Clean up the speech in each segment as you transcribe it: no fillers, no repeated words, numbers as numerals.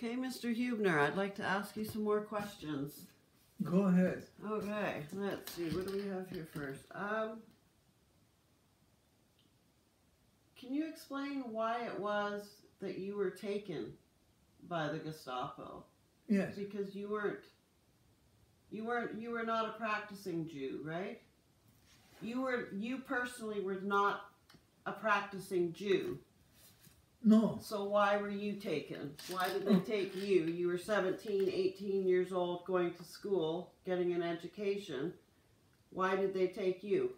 Okay, Mr. Hubner, I'd like to ask you some more questions. Go ahead. Okay, let's see. What do we have here first? Can you explain why it was that you were taken by the Gestapo? Yes. Because you were not a practicing Jew, right? You personally were not a practicing Jew. No. So why were you taken? Why did they take you? You were 17, 18 years old, going to school, getting an education. Why did they take you?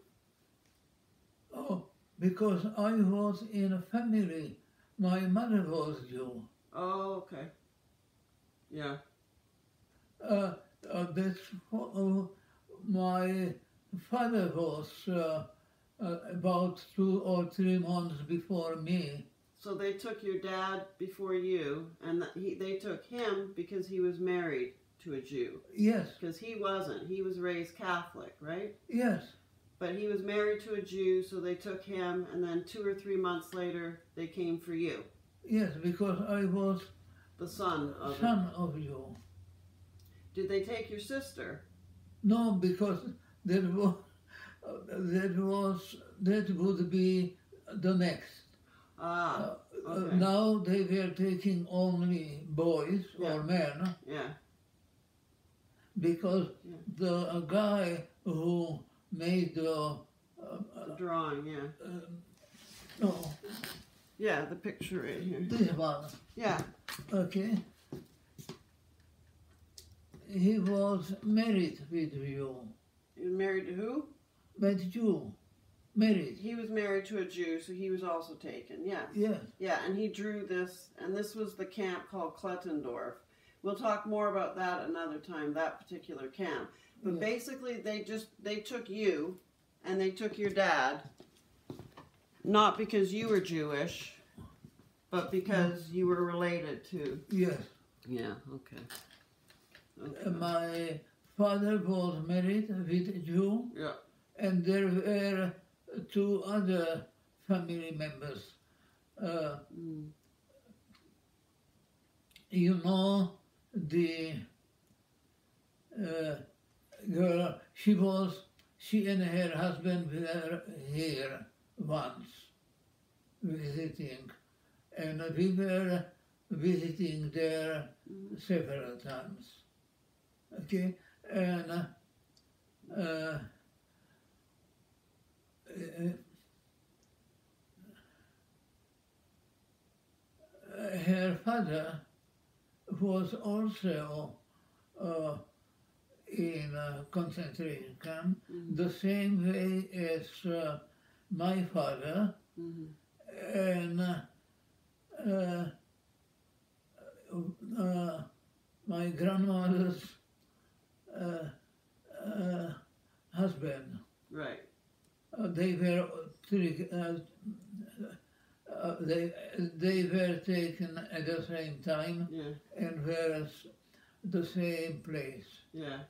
Oh, because I was in a family. My mother was Jew. Oh, okay. Yeah. That's my father was about 2 or 3 months before me. So they took your dad before you, and they took him because he was married to a Jew. Yes. Because he wasn't. He was raised Catholic, right? Yes. But he was married to a Jew, so they took him, and then 2 or 3 months later, they came for you. Yes, because I was the son of you. Did they take your sister? No, because that would be the next. Okay. Now they were taking only boys or men. Yeah. Because the guy who made the drawing, no. Yeah, the picture right here. This one. Yeah. Okay. He was married with you. He was married to who? With you. Married. He was married to a Jew, so he was also taken, yes. Yes. Yeah, and he drew this, and this was the camp called Klettendorf. We'll talk more about that another time, that particular camp. But basically, they took you, and they took your dad, not because you were Jewish, but because you were related to... Yes. Yeah, okay. My father was married with a Jew. Yeah. And there were 2 other family members. You know, the girl, she and her husband were here once visiting, and we were visiting there several times. Okay, and her father was also in a concentration camp, the same way as my father, and my grandmother's husband. Right. They were they were taken at the same time and were at the same place. Yeah.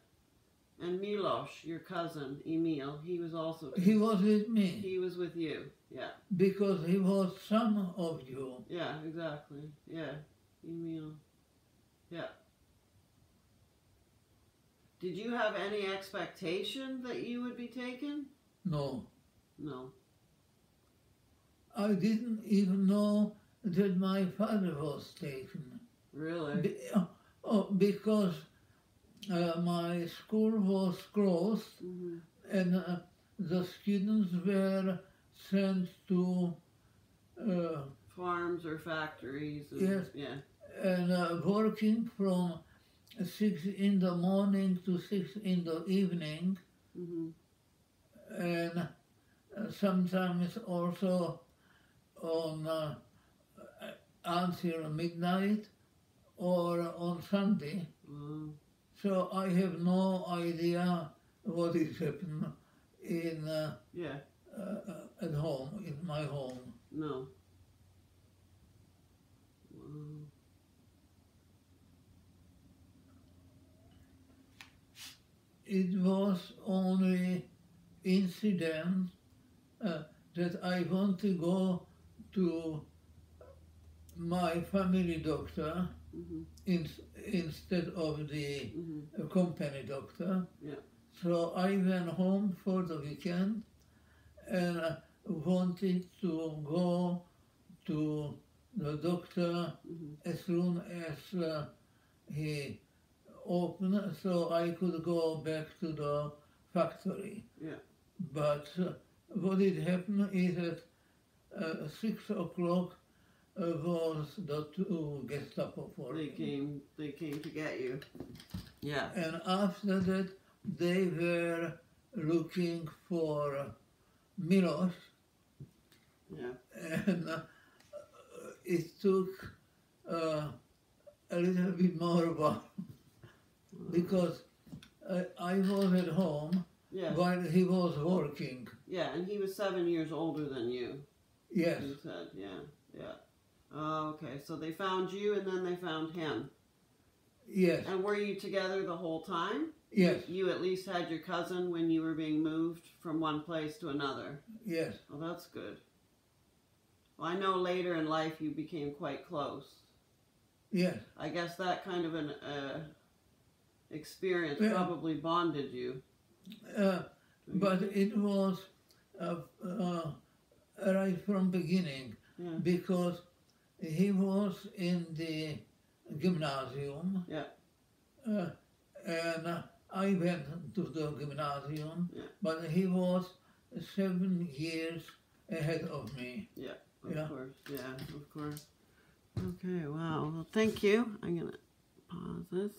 And Milos, your cousin, Emil, he was also... He was with me. He was with you, yeah. Because he was son of you. Yeah, exactly. Yeah. Emil. Yeah. Did you have any expectation that you would be taken? No. No. I didn't even know that my father was taken. Really? Because my school was closed and the students were sent to farms or factories. And, yes. Yeah. And working from 6 in the morning to 6 in the evening, and sometimes also on until midnight or on Sunday. So I have no idea what is happening in at home, in my home. No. It was only incident that I want to go to my family doctor instead of the company doctor. Yeah. So I went home for the weekend and wanted to go to the doctor as soon as he opened, so I could go back to the factory. Yeah. But what did happen is that 6 o'clock was the two Gestapo for me. They came to get you. Yeah. And after that, they were looking for Milos. Yeah. And it took a little bit more while because I was at home while he was working. Yeah, and he was 7 years older than you. Yes. You said, yeah. Oh, okay, so they found you and then they found him. Yes. And were you together the whole time? Yes. You at least had your cousin when you were being moved from one place to another? Yes. Oh, that's good. Well, I know later in life you became quite close. Yes. I guess that kind of an experience probably bonded you. But it was right from beginning because he was in the gymnasium. Yeah. And I went to the gymnasium, but he was 7 years ahead of me. Yeah, of course. Yeah, of course. Okay, wow. Well, thank you. I'm going to pause this.